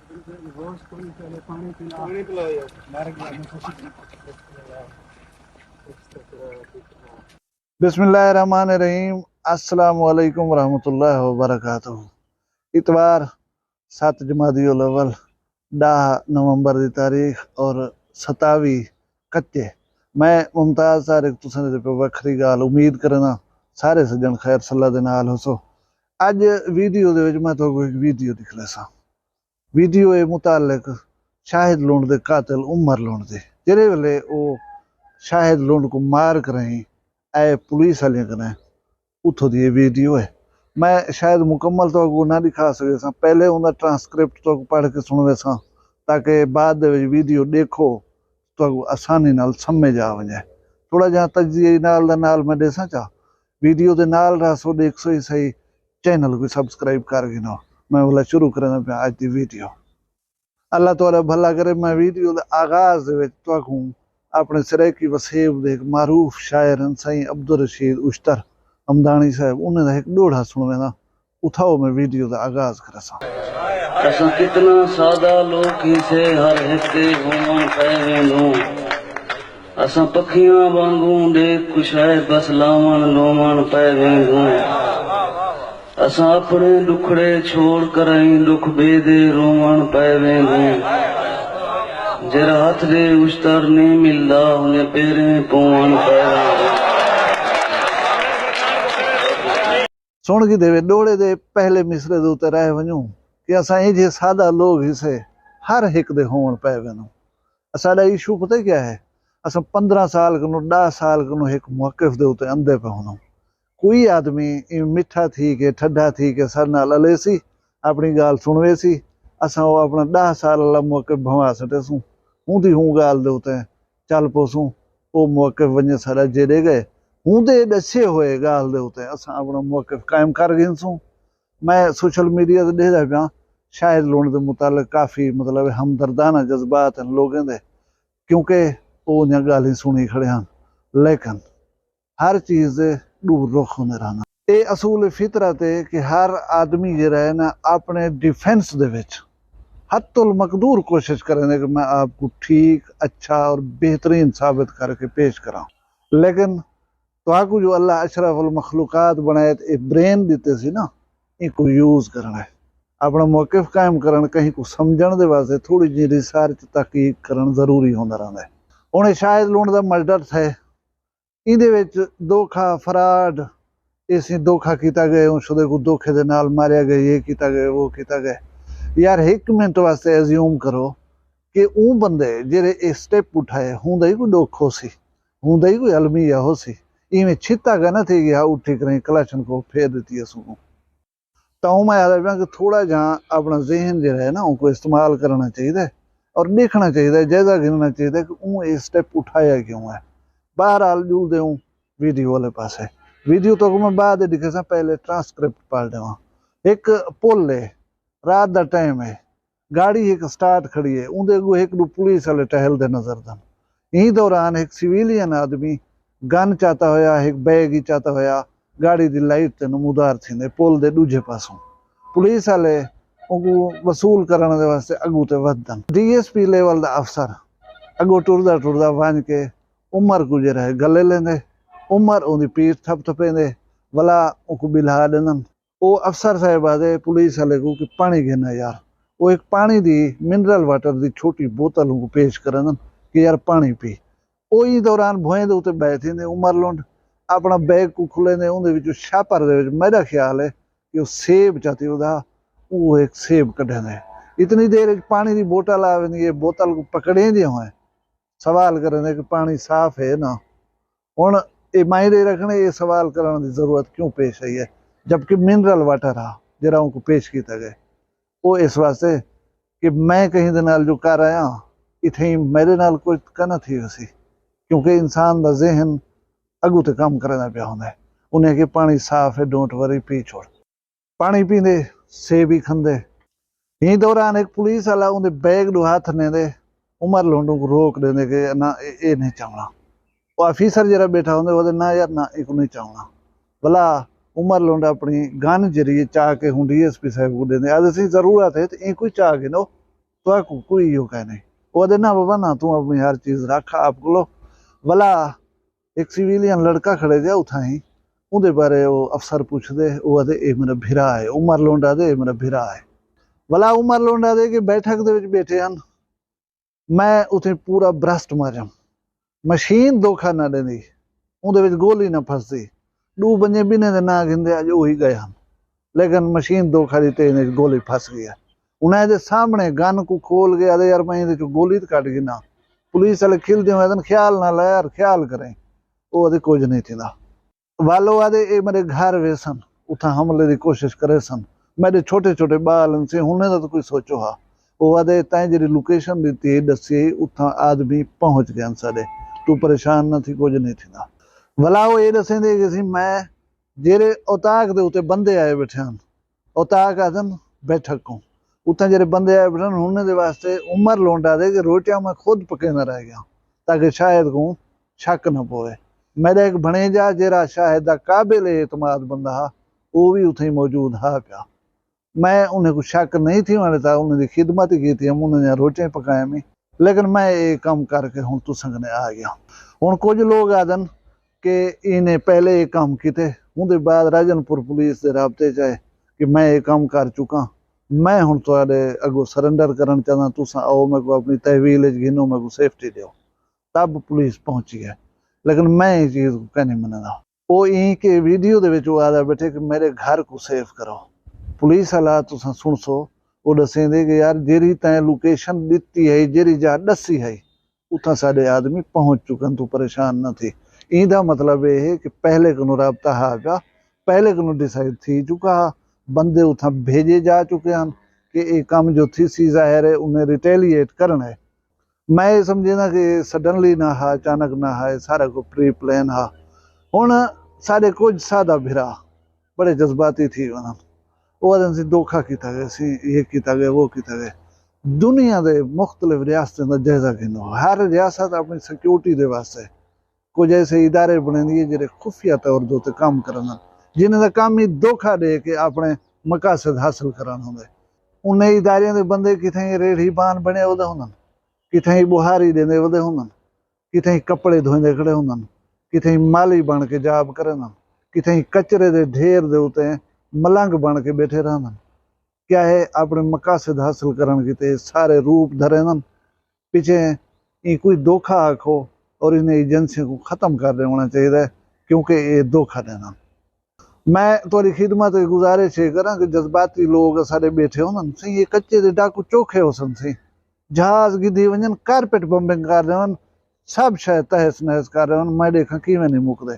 पानी पिलाओ यार। बिस्मिल्लाहिर्रहमानिर्रहीम। अस्सलाम वालेकुम रहमतुल्लाहि व बरकातुहू। इतवार 7 जमादियुल अव्वल 10 नवंबर की तारीख और 27 कच्चे। मैं मुमताज सारिक तुसां दे पे वखरी गाल उम्मीद करना सारे सज्जन खैर सल्ला दे नाल होसो। अज वीडियो दे विच मैं तुहानू एक वीडियो दिखला सा। वीडियो ए मुतालिक शाहिद लुंड दे कातिल उमर लुंड दे, जेड़े वेले ओ शाहिद लुंड को मार करें ऐ पुलिस वाले कने उथों दी वीडियो है। मैं शायद मुकम्मल तो ना दिखा सके सा, पहले उनका ट्रांसक्रिप्ट तो पढ़ के सुन सा ताकि बाद दे विच वीडियो देखो तो आसानी नाल समझ आ वने। थोड़ा जहाँ तजिए नाल दा नाल मैं देसा चा वीडियो दे नाल रसो देख सो ही सही। चैनल को सब्सक्राइब कर गिनो। मैं बोला शुरू करना पे आज की वीडियो। अल्लाह तोरा भला करे। मैं वीडियो दे आगाज दे विच तुहानू अपने सिरे की वसेब दे मारूफ शायर साईं अब्दुल रशीद उश्तर हमदानी साहब उन्हें एक डोड़ा सुनवेना। उठाओ मैं वीडियो का आगाज कर सा। असा कितना सादा लोग ही से हर एक दे घूमन पैवेनो। असा पखियां वांगू देख कुशाए बस लावन लोमन पैवेनो। असा अपने दुखड़े छोड़ कर दुख बेदे रोमन पैवेनो। जरा हाथ दे उश्तर नहीं मिलदा उन्हें पेरे पवन पैवेनो। सुन की देवे डोड़े दे पहले मिसरे दे उते रह वणू कि असा जे सादा लोग ही से हर एक दे होण पै वणू। साडा इशू पता क्या है? असा 15 साल कनो 10 साल कनो एक मौकिफ दे उते अंधे पे होनो। कोई आदमी मिठा थी के ठड्डा थी के सर नाल अले सी अपनी गाल सुनवे सी। असा वो अपना 10 साल वाला मौकिफ भवा सटेसूं हूं दी हूं गाल दे उते चल पोसूं। वो मौकिफ वने सारा जेड़े गए हूंदे दसे होए गाल दे उते असा अपना मौकिफ कायम कर गिनसूं। मैं सोशल मीडिया ते देखदा पिया शाहिद लुंड दे मुतालिक काफ़ी मतलब हमदर्दाना जज्बात हैं लोगों दे, क्योंकि वो उन्हें गाली सुनी खड़े हैं। लेकिन हर चीज़ दे दूर रुख होने रहना ये असूल फितरत है कि हर आदमी जरा है ना अपने डिफेंस दे विच हत्तुल मकदूर कोशिश करें कि मैं आपको ठीक अच्छा और बेहतरीन साबित करके पेश करा। लेकिन तो आपको जो अल्लाह अशरफुल मखलूकात बनाए ब्रेन दिते सी ना, इनको यूज करना है अपना मौकिफ कायम करन कहीं को समझण दे वास्ते थोड़ी जी रिसर्च तहकीक करन जरूरी होंदा रहंदा है। हुण शायद लुंड दा मर्डर थे इहदे विच धोखा फराड इसी धोखा किया गया उसदे को धोखे दे नाल मारिया गया ये किया गया वो किया गया। यार एक मिनट वास्ते एज्यूम करो कि वो बंदे जेरे ये स्टेप उठाए हुंदा ही कोई धोखो सी हुंदा ही कोई अलमिया हो सी इवें छिता का ना थी गया उठी करें कलाशन को फेर देती है सुनो। तो मैं याद कि थोड़ा जहाँ अपना जहन जो है ना उनको इस्तेमाल करना चाहिए और देखना चाहिए जायजा गिनना चाहिए कि वो ये स्टेप उठाया क्यों है। बहरहाल जूल दे वीडियो वाले पास है। वीडियो तो मैं बाद दिखे सा पहले ट्रांसक्रिप्ट पढ़ देवा। एक पुल है रात का टाइम है गाड़ी एक स्टार्ट खड़ी है उनके को एक पुलिस वाले टहल दे नजर दन। यही दौरान एक सिविलियन आदमी गन चाहता होया एक बैग ही चाहता होया गाड़ी की लाइट ते नमूदार थींदे पुल दे दूजे पासों पुलिस वाले उनको वसूल करने वास्ते अगू ते वधन। DSP लेवल का अफसर अगो टुरदा टुरदा वन के उमर को जो है गले लेंदे उमर उनकी पीठ थप थपेंदे वला उनको बिल्हा देंदन। वो अफसर साहब आदे पुलिस वाले को कि पानी घेना यार। वो एक पानी दी मिनरल वाटर की छोटी बोतल उनको पेश करन कि यार पानी पी। उही दौरान भोए दे उत्ते बैठे ने उमर लुंड अपना बैग को खुले ने उनदे विचों छापर दे विच मेरा ख्याल है कि वो सेब चाहती उदा वो एक सेब कढे ने। इतनी देर पानी की बोतल आवे ये बोतल को पकड़े दिए हुए सवाल करें कि पानी साफ है ना। हुण ये मायने रखने ये सवाल करने की जरूरत क्यों पेश आई है जबकि मिनरल वाटर आ जरा उनको पेश किया गया। वो इस वास्ते कि मैं कहीं दे नाल जो कर आया इथे मेरे नाल कोई कहना थी वैसी, क्योंकि इंसान का जहन अगू तो काम करना पिया होंगे उन्हें कि पानी साफ है डोंट वरी पी छोड़। पानी पींदे सेब ही खंदे। यही दौरान एक पुलिस वाला उनके बैग दो हाथ ने दे उमर लुंड को रोक देंदे कि ना ये नहीं चाहना। वो ऑफिसर जरा बैठा होंगे वो ना यार ना एक नहीं चाहना भला उमर लुंड अपनी गन जरिए चाह के हूँ DSP साहब को देंदे आज असी जरूरत है तो एक ही चाह के नो तो कोई यो कह नहीं वो ना बाबा ना तू अपनी हर चीज रख आप को भला एक सिविलियन लड़का खड़े जा उठा ही उनके बारे वो अफसर पूछते वो आदे ये मेरा भिरा है उमर लोंडा दे मेरा भिरा है भला उमर लोंडा दे कि बैठक दे विच बैठे हैं मैं उथे पूरा ब्रस्ट मारम मशीन धोखा ना देंदी उनदे विच गोली ना फसदी दू बंजे बिने दे ना गिंदे अज वही गए हैं लेकिन मशीन धोखा दी ते गोली फस गई है उन्हें दे सामने गन को खोल गया यार मैं ये गोली तो कट गिना पुलिस वाले खिलते हुए ख्याल ना ला यार ख्याल करें वो आदे कुछ नहीं थी वालो आदे ये मेरे घर वे सन उथा हमले की कोशिश करे सन मेरे छोटे छोटे बाल से हुने तो कोई सोचो हा वो आदे तैं जी लोकेशन दी दसी उथा आदमी पहुंच गया साडे तू परेशान न थी कुछ नहीं थी भला वो ये दसेंदे कि मैं जेरे औताक दे उते बंदे आए बैठे हैं औताक आदन बैठक को उतना जेरे बंदे आए बैठे उन्होंने दे वास्ते उमर लोंडा दे कि रोटियां मैं खुद पके ना रह गया ताकि शायद को शक न पोए मेरा एक भणेजा जेरा शायद दा काबिल एतमाद बंदा हा वो भी उथे मौजूद हा पिया मैं उन्हें को शक नहीं थी मैंने था उन्हें खिदमत की थी हम उन्हें रोटियां पकाया में लेकिन मैं ये काम करके हूँ तू संगने आ गया हूँ कुछ लोग आदन कि इन्हें पहले ये काम किए उनके बाद राजनपुर पुलिस के राबते चाहे कि मैं ये काम कर चुका मैं हूँ थोड़े अगो सरेंडर करना चाहता तुसा आओ मेरे को अपनी तहवील गिनो मेरे को सेफ्टी दो तब पुलिस पहुंची है लेकिन मैं ये चीज़ को कहने मना वो यहीं के वीडियो दे विच आदा बैठे कि मेरे घर को सेव करो पुलिस वाला तुसा सुन सो वो दसेंदे कि यार जेरी तैं लोकेशन दिती है जेरी जा दसी है उतना साढ़े आदमी पहुंच चुकन तू परेशान न थी इदा मतलब ये है कि पहले को राबता हा पिया पहले को डिसाइड थी चुका बंदे उथा भेजे जा चुके हैं कि ये काम जो थी सी जाहिर है उन्हें रिटेलिएट करना है मैं ये समझे ना कि सडनली ना हा अचानक ना है सारा को प्री प्लान हा हुण साढ़े कुछ सादा भिरा बड़े जज्बाती थी वो दिन से धोखा किया गया सी ये किया गया वो किया गया दुनिया के मुख्तलिफ रियासतों का जायजा गिनो हर रियासत अपनी सिक्योरिटी के वास्ते कुछ ऐसे इदारे बने दिए जेडे खुफिया तौर दे काम करना जिन्हें का काम ही धोखा दे के अपने मकासद हासिल कराना होंगे उन्हें इदारे के बंदे कितें रेड़ी बान बने वो होंगे कितें बुहारी देंदे वो होंगे कितें कपड़े धोंदे खड़े होंगे कितें माली बन के जाब करन कितें कचरे के ढेर दे उते मलंग बन के बैठे रहन क्या है अपने मकासद हासिल करन किते सारे रूप धरे पीछे ये कोई धोखा आखो और इन्हें एजेंसी को ख़त्म कर दे होना चाहिए क्योंकि ये धोखा देना मैं थोड़ी खिदमत गुजारिश ये करा कि जज्बाती लोग सारे बैठे हो ये कच्चे दे डाकू चोखे हो सन जहाज गिधी वजन कारपेट बम्बिंग कर रहे सब शायद तहस नहस कर रहे मैं देखा कि नहीं मुकदे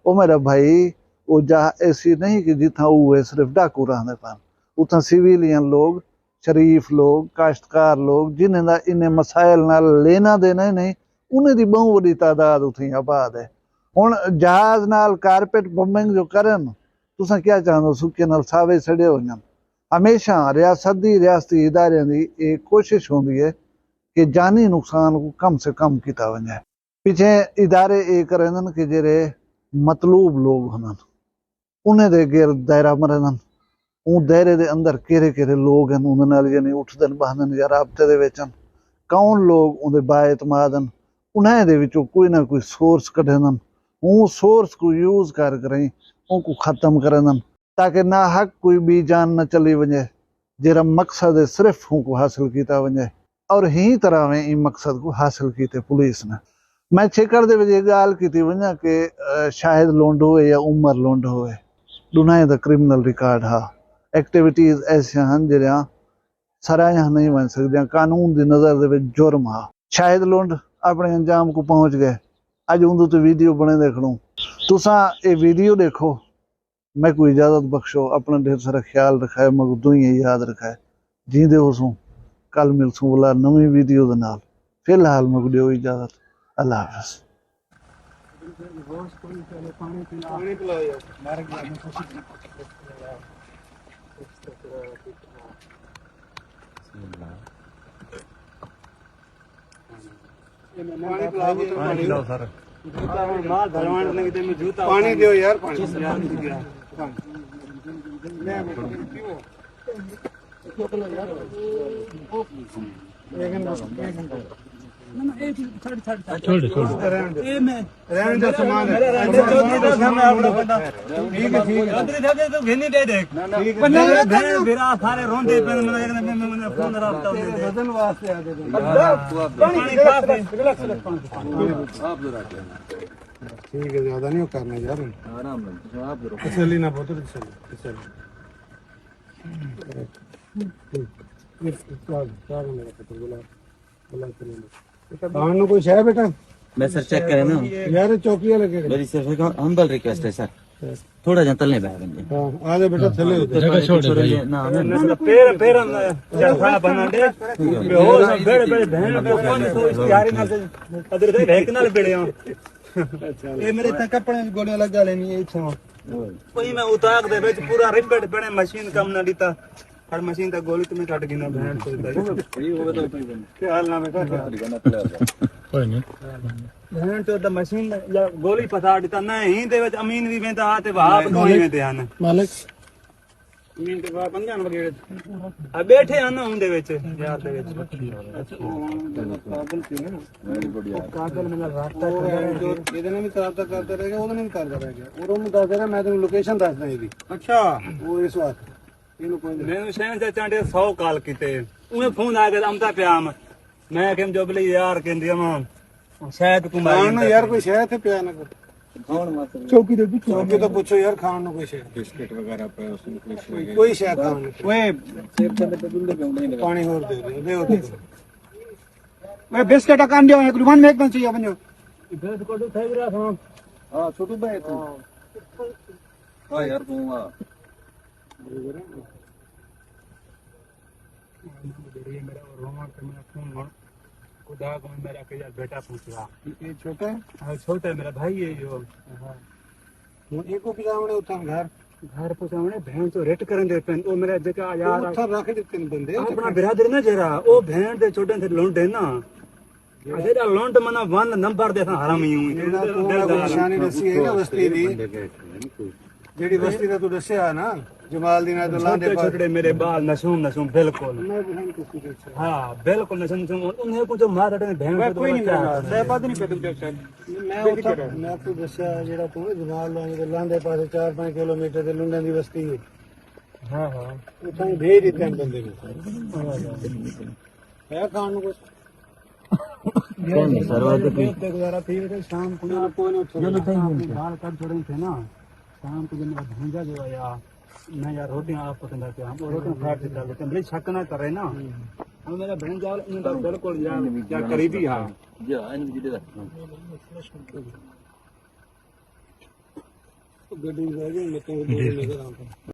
वो मेरा भाई वो जहाज ऐसी नहीं कि जितना वो है सिर्फ डाकू रहने पान उतना सिविलियन लोग शरीफ लोग काश्तकार लोग जिन्हें इन्हें मसाइल नाल लेना देना ही नहीं उन्हें दी बहु बड़ी तादाद उठी आबाद है हुण जहाज नाल कारपेट बम्बिंग जो करन तुसा क्या चाहते सुखे नाल सावे सड़े हो हमेशा रियासती इदारे की एक कोशिश होती है कि जानी नुकसान को कम से कम किया वजे पीछे इदारे ये करें कि जेरे मतलूब लोग हों उन्हें दे गिर दायरा मरन उन दायरे के अंदर केरे केरे लोग हैं उन्हें यानी उठदन बहदन या राबते दे वेचन कौन लोग उन्हें बाएतमाद उन्हें दे विचों कोई ना कोई सोर्स कढन उन सोर्स को यूज कर करें उनको खत्म करन ताकि ना हक कोई भी जान न चली वजे जरा मकसद है सिर्फ को हासिल किया वजे और ही तरह में इन मकसद को हासिल किए पुलिस ने मैं छेकड़ दे विच गाल की वजा कि शाहिद लोंड हो या उमर लोंड हो दोनों का क्रिमिनल रिकॉर्ड हा एक्टिविटीज ऐसा हैं जरिया सराहिया नहीं बन सकदियां कानून की नज़र दे विच जुर्म हा शाहिद लोंड अपने अंजाम को पहुंच गए अज उन्दू तो वीडियो बने देखणो तुसा ये वीडियो देखो मैं कोई इजाजत बख्शो अपना ढेर सारा ख्याल रखाए मगर दुनिया याद रखाए जींदे हो सू कल मिलसूँ बोला नवी वीडियो दे नाल फिलहाल मैं दियो इजाजत अल्लाह हाफिज़ पानी पिलाओ यार मर गया पानी पिलाओ सर पानी दो यार पानी रहने दो सामान ठीक है सारे रोंदे फोन बदल वास्ते आ गए ठीक है ज्यादा नहीं करना यार आराम तसल्ली ना बहुत तसल्ली खान कोई है बेटा मैं सर चेक करें ना यार चौकी लगे मेरी सिर्फ एक हम्बल रिक्वेस्ट है सर थोड़ा जा तलने बैठ गए हाँ आ जा बेटा थले जगह छोड़ ना पैर पैर जफा बना दे बेहोश बेड़े बेड़े बहन पे कौन तो इस यारी ना से अदर से भेक नाल बेड़े हां ये मेरे तक कपड़े गोलियां लगा लेनी है इथों कोई मैं उताक दे विच पूरा रिपेट बने मशीन कम ना दीता हर मशीन तक गोली तुम्हें काट गिना बहन तो क्या हाल ना बेटा कोई नहीं बहन तो द मशीन या गोली फसा दीता नहीं दे विच अमीन भी वेंदा ते वाप गोली वेंदे हन मालिक अमीन ते वाप पंजान वगैरह आ बैठे हन उंदे विच यार दे विच कागल में रास्ता जो ਇਹਦੇ ਨਾਲ ਵੀ ਕਰਦਾ ਰਹੇਗਾ ਉਹਦੇ ਨਾਲ ਵੀ ਕਰਦਾ ਰਹੇਗਾ ਉਹਨੂੰ ਦੱਸ ਰਿਹਾ ਮੈਂ ਤੈਨੂੰ ਲੋਕੇਸ਼ਨ ਦੱਸਦਾ ਇਹਦੀ अच्छा ਉਹ ਇਸ ਵਾਰ ਇਹਨੂੰ ਕੋਈ मैंने शहर से चांटे 100 कॉल कीते उन्हें फोन आ गया अमता पे आम मैं कहम जो बली यार कहंदी मां शायद कुमारी ਖਾਣ ਨੂੰ ਯਾਰ ਕੋਈ ਸ਼ਹਿਰ ਤੇ ਪਿਆ ਨਾ ਚੌਕੀ ਦੇ ਵਿੱਚ ਚੌਕੀ ਤੋਂ ਪੁੱਛੋ ਯਾਰ ਖਾਣ ਨੂੰ ਕੋਈ ਸ਼ਹਿਰ ਬਿਸਕਟ ਵਗੈਰਾ ਪਿਆ ਉਸ ਨੂੰ ਕੋਈ ਸ਼ਹਿਰ ਖਾਣ ਨੂੰ ਓਏ ਸੇਬ ਤੇ ਦੁੱਲੇ ਪਿਉਂਦੇ ਨੇ ਪਾਣੀ ਹੋਰ ਦੇ ਦੇ ਦੇ मैं बिस्किट कान दियो एक दुकान में एकदम चाहिए बनो बिस्किट को खाई रहा था ਹਾਂ ਛੋਟੂ ਭਾਈ ਤੂੰ हां यार तू आ मेरा रोमा के मेरा फोन खुदा को मेरा के यार बेटा पूछ रहा ਇਹ ਛੋਟਾ हां छोटा है मेरा भाई है जो ਹੁਣ ਇਹ ਕੋ ਪਿਜਾਵਣੇ ਉੱਥਾਂ ਘਰ घर पूछावने बहन तो रेट करन दे पेन ओ मेरा जका यार ਉੱਥਾਂ ਰੱਖ ਦਿੱਤੇ ਨੇ ਬੰਦੇ अपना बिरादर ना जरा ओ बहन दे छोटे से लोंड है ना जेड़ा लोंड मना वन नंबर दे हरामी हूं ਜਿਹੜਾ ਤੂੰ ਕੋਈ ਨਿਸ਼ਾਨੀ ਦੱਸੀ ਹੈ ਨਾ ਬਸਤੀ ਦੀ ਜਿਹੜੀ ਬਸਤੀ ਦਾ ਤੂੰ ਦੱਸਿਆ ਨਾ ਜਮਾਲ ਦੀ ਨਾਲ ਲਾਂਦੇ छोटे छोटे मेरे बाल नसूम नसूम बिल्कुल ਮੈਂ ਬਹਨ ਕਿਸੇ ਦੱਸਿਆ हाँ बिल्कुल नसूम नसूम उन्हें कुछ मार रहे बहन कोई नहीं ਸਹਿਬਾਦ ਨਹੀਂ ਪੈਦੂ ਚੱਲ ਮੈਂ ਉੱਥਾ ਮੈਂ ਤੂੰ ਦੱਸਿਆ ਜਿਹੜਾ ਤੂੰ ਜਮਾਲ ਦੇ ਲਾਂਦੇ ਪਾਸੇ 4-5 ਕਿਲੋਮੀਟਰ ਦੇ ਲੁੰਡਾਂ ਦੀ ਬਸਤੀ ਹੈ हाँ हाँ ਉੱਥਾਂ ਹੀ ਭੇਜ ਦਿੱਤੇ ਨੇ ਬੰਦੇ ਨੂੰ ਹੈ ਖਾਣ ਨੂੰ ਕੁਛ गुजारा थी शाम को ਕੋਈ ਨਹੀਂ ਉੱਥੇ बाल कट छोड़े थे ना शाम को जब मेरा भंजा जो आया मैं यार रोटियां आप पसंद आते हैं रोटियां खाट से डाल देते हैं बड़ी शक ना करे ना हम मेरा भंजा बिल्कुल यार क्या करीबी हाँ जा इन जी दे ਗੱਡੀ ਲੈ ਗਏ ਮੈਂ ਤੈਨੂੰ ਨਜ਼ਰ ਆਉਂਦਾ